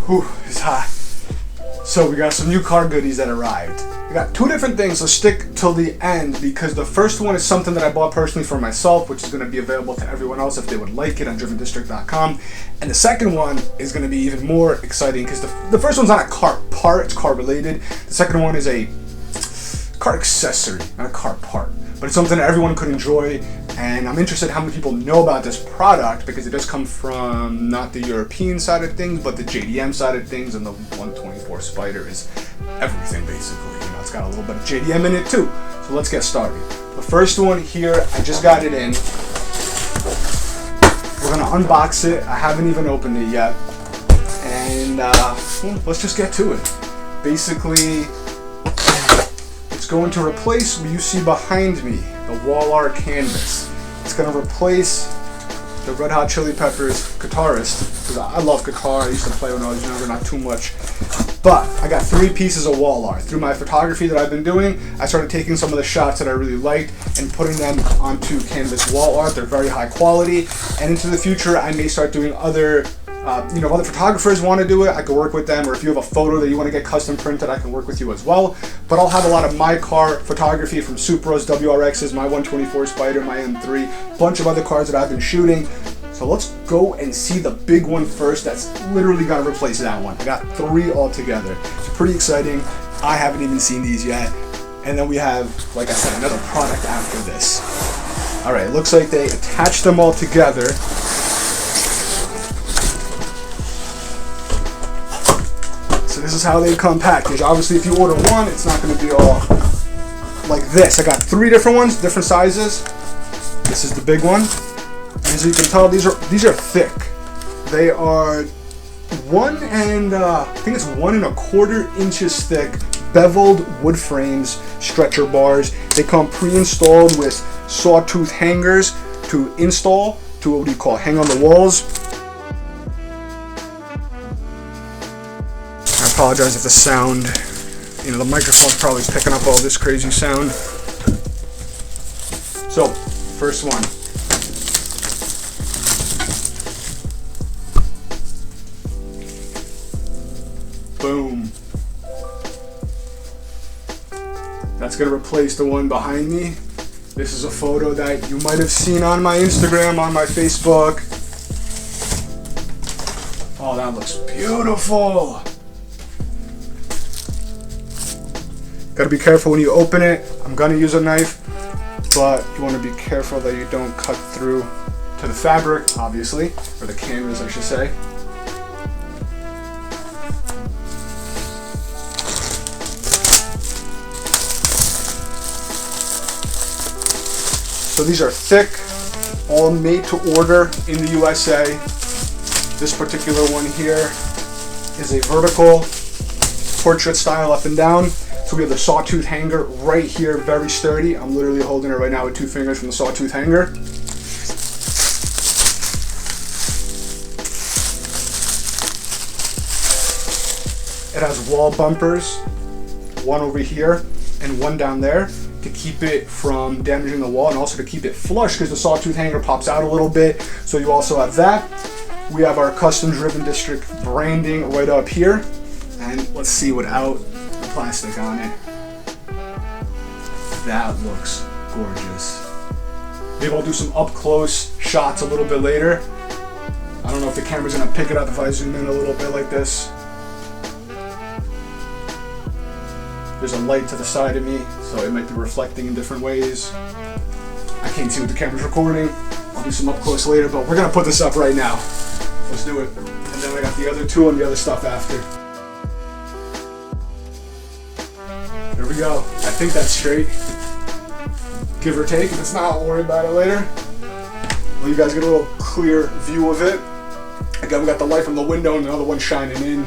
Whew, it's hot. So we got some new car goodies that arrived. We got two different things, so stick till the end because the first one is something that I bought personally for myself, which is going to be available to everyone else if they would like it on drivendistrict.com. And the second one is going to be even more exciting because the first one's not a car part, it's car related. The second one is a car accessory, not a car part. But it's something that everyone could enjoy, and I'm interested how many people know about this product because it does come from not the European side of things, but the JDM side of things, and the 124 Spider is everything basically. You know, it's got a little bit of JDM in it too. So let's get started. The first one here, I just got it in. We're gonna unbox it. I haven't even opened it yet, and let's just get to it. Basically, it's going to replace what you see behind me, the wall art canvas. It's going to replace the Red Hot Chili Peppers guitarist, because I love guitar. I used to play when I was younger, not too much. But I got 3 pieces of wall art. Through my photography that I've been doing, I started taking some of the shots that I really liked and putting them onto canvas wall art. They're very high quality. And into the future, I may start doing other if other photographers want to do it, I can work with them, or if you have a photo that you want to get custom printed, I can work with you as well. But I'll have a lot of my car photography from Supras, WRXs, my 124 Spider, my M3, bunch of other cars that I've been shooting. So let's go and see the big one first that's literally going to replace that one. I got 3 altogether. It's pretty exciting. I haven't even seen these yet. And then we have, like I said, another product after this. Alright, looks like they attached them all together. So this is how they come packaged. Obviously, if you order one, it's not going to be all like this. I got 3 different ones, different sizes. This is the big one. As you can tell, these are thick. They are 1 and I think it's 1 1/4 inches thick, beveled wood frames, stretcher bars. They come pre-installed with sawtooth hangers to install to what do you call hang on the walls. I apologize if the sound, the microphone's probably picking up all this crazy sound. So, first one. Boom. That's going to replace the one behind me. This is a photo that you might have seen on my Instagram, on my Facebook. Oh, that looks beautiful. Gotta be careful when you open it. I'm gonna use a knife, but you wanna be careful that you don't cut through to the fabric, obviously, or the canvas, I should say. So these are thick, all made to order in the USA. This particular one here is a vertical portrait style up and down. So we have the sawtooth hanger right here, very sturdy. I'm literally holding it right now with 2 fingers from the sawtooth hanger. It has wall bumpers, one over here and one down there to keep it from damaging the wall and also to keep it flush because the sawtooth hanger pops out a little bit. So you also have that. We have our custom Driven District branding right up here. And let's see without the plastic on it. That looks gorgeous. Maybe I'll do some up close shots a little bit later. I don't know if the camera's gonna pick it up if I zoom in a little bit like this. There's a light to the side of me, so it might be reflecting in different ways. I can't see what the camera's recording. I'll do some up close later, but we're gonna put this up right now. Let's do it. And then I got the other 2 and the other stuff after. There we go. I think that's straight. Give or take. If it's not, I'll worry about it later. Well, you guys get a little clear view of it. Again, we got the light from the window and another one shining in.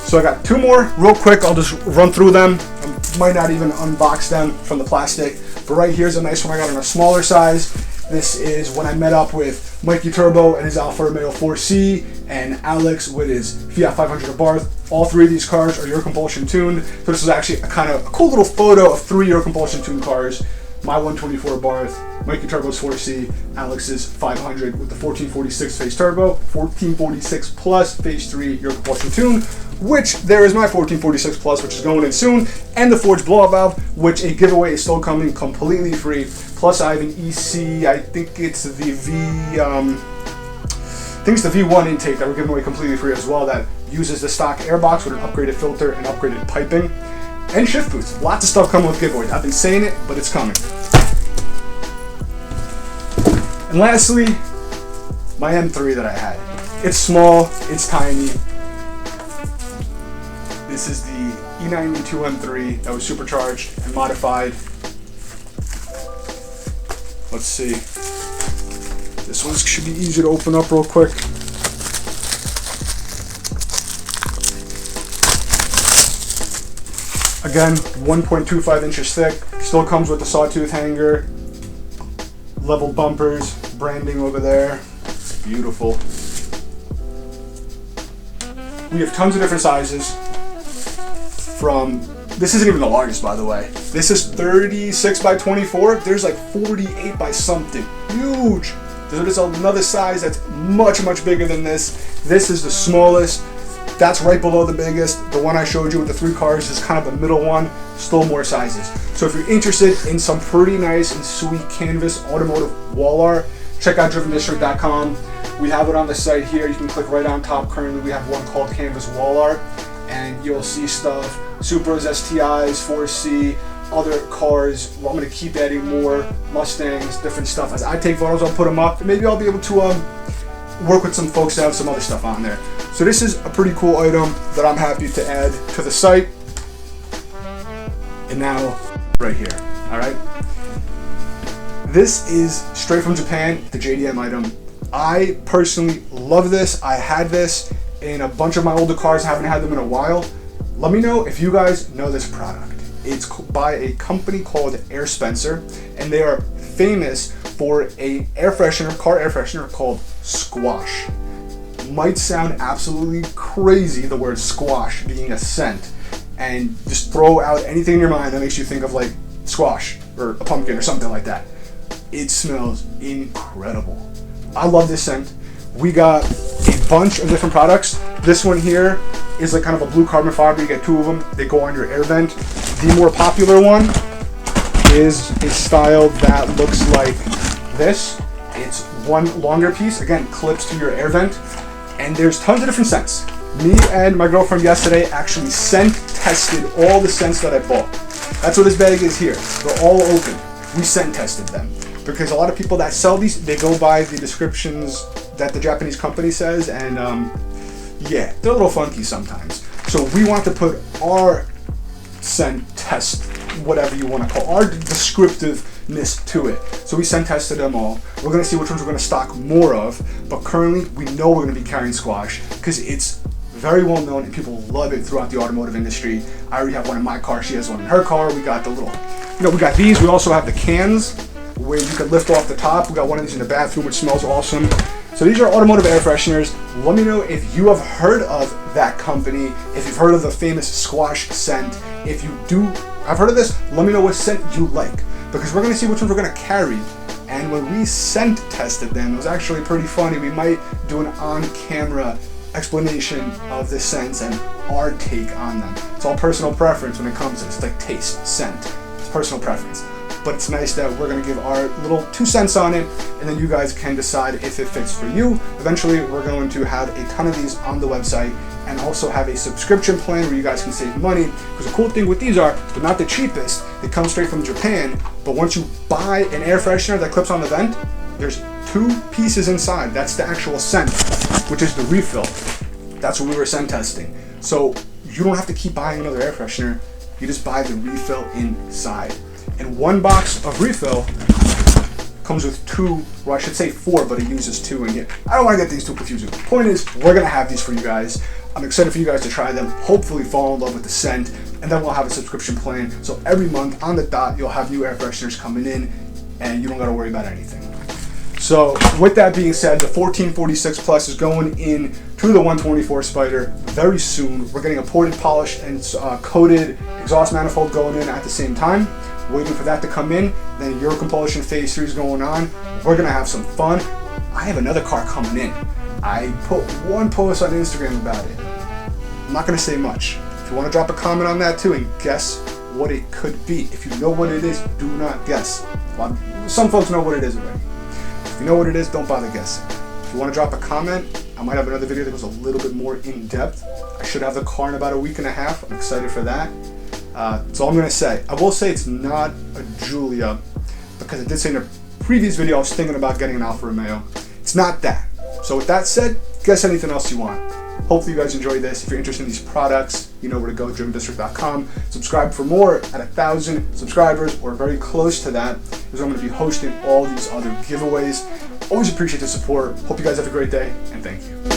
So I got 2 more real quick. I'll just run through them. I might not even unbox them from the plastic. But right here's a nice one I got in a smaller size. This is when I met up with Mikey Turbo and his Alfa Romeo 4C and Alex with his Fiat 500 Abarth. All 3 of these cars are Euro Compulsion tuned. So this is actually a kind of a cool little photo of 3 Euro Compulsion tuned cars. My 124 Abarth, Mikey Turbo's 4C, Alex's 500 with the 1446 phase turbo, 1446 plus phase 3 your propulsion tune, which there is my 1446 plus, which is going in soon, and the forged blowout valve, which a giveaway is still coming completely free. Plus I have an EC, I think it's the V1 intake that we're giving away completely free as well, that uses the stock airbox with an upgraded filter and upgraded piping, and shift boots. Lots of stuff coming with giveaways. I've been saying it, but it's coming. And lastly, my M3 that I had. It's small, it's tiny. This is the E92 M3 that was supercharged and modified. Let's see. This one should be easy to open up real quick. Again, 1.25 inches thick. Still comes with the sawtooth hanger, level bumpers, branding over there. Beautiful. We have tons of different sizes. From, this isn't even the largest, by the way. This is 36 by 24. There's like 48 by something. Huge. There's another size that's much, much bigger than this. This is the smallest. That's right below the biggest. The one I showed you with the 3 cars is kind of the middle one. Still more sizes. So if you're interested in some pretty nice and sweet canvas automotive wall art, check out drivendistrict.com. We have it on the site here. You can click right on top. Currently we have one called Canvas Wall Art, and you'll see stuff, Supras, STIs, 4C, other cars. Well, I'm going to keep adding more Mustangs, different stuff. As I take photos, I'll put them up, and maybe I'll be able to work with some folks that have some other stuff on there. So this is a pretty cool item that I'm happy to add to the site. And now, right here, all right? This is straight from Japan, the JDM item. I personally love this. I had this in a bunch of my older cars. I haven't had them in a while. Let me know if you guys know this product. It's by a company called Air Spencer, and they are famous for a car air freshener called Squash. Might sound absolutely crazy, the word squash being a scent, and just throw out anything in your mind that makes you think of like squash or a pumpkin or something like that. It smells incredible. I love this scent. We got a bunch of different products. This one here is like kind of a blue carbon fiber. You get 2 of them. They go on your air vent. The more popular one is a style that looks like this. It's one longer piece, again, clips to your air vent, and there's tons of different scents. Me and my girlfriend yesterday actually scent tested all the scents that I bought. That's what this bag is here. They're all open. We scent tested them because a lot of people that sell these, they go by the descriptions that the Japanese company says, and yeah, they're a little funky sometimes. So we want to put our scent test, whatever you want to call, our descriptiveness to it. So we scent tested them all. We're going to see which ones we're going to stock more of, but currently we know we're going to be carrying Squash because it's very well known and people love it throughout the automotive industry. I already have one in my car. She has one in her car. We got the little, we got these. We also have the cans where you can lift off the top. We got one of these in the bathroom, which smells awesome. So these are automotive air fresheners. Let me know if you have heard of that company, if you've heard of the famous Squash scent. If you do have heard of this, let me know what scent you like, because we're going to see which ones we're going to carry. And when we scent tested them, it was actually pretty funny. We might do an on-camera explanation of the scents and our take on them. It's all personal preference when it comes to it. It's like taste, scent. It's personal preference. But it's nice that we're going to give our little 2 cents on it, and then you guys can decide if it fits for you. Eventually, we're going to have a ton of these on the website and also have a subscription plan where you guys can save money, because the cool thing with these are they're not the cheapest. They come straight from Japan, but once you buy an air freshener that clips on the vent, there's 2 pieces inside. That's the actual scent, which is the refill. That's what we were scent testing. So you don't have to keep buying another air freshener. You just buy the refill inside. And 1 box of refill comes with 2, or I should say 4, but it uses 2 in here. I don't want to get things too confusing. The point is, we're going to have these for you guys. I'm excited for you guys to try them, hopefully fall in love with the scent, and then we'll have a subscription plan. So every month on the dot, you'll have new air fresheners coming in, and you don't got to worry about anything. So with that being said, the 1446 Plus is going in to the 124 Spider very soon. We're getting a ported, polished, and coated exhaust manifold going in at the same time. Waiting for that to come in. Then Euro Compulsion Phase 3 is going on. We're gonna have some fun. I have another car coming in. I put one post on Instagram about it. I'm not gonna say much. If you want to drop a comment on that too and guess what it could be. If you know what it is, do not guess. Well, some folks know what it is already. If you know what it is, don't bother guessing. If you want to drop a comment, I might have another video that goes a little bit more in depth. I should have the car in about a week and a half. I'm excited for that. That's all I'm going to say. I will say it's not a Giulia, because I did say in a previous video I was thinking about getting an Alfa Romeo. It's not that. So with that said, guess anything else you want. Hopefully you guys enjoyed this. If you're interested in these products, you know where to go, drivendistrict.com. Subscribe for more. At 1,000 subscribers or very close to that, because I'm going to be hosting all these other giveaways. Always appreciate the support. Hope you guys have a great day, and thank you.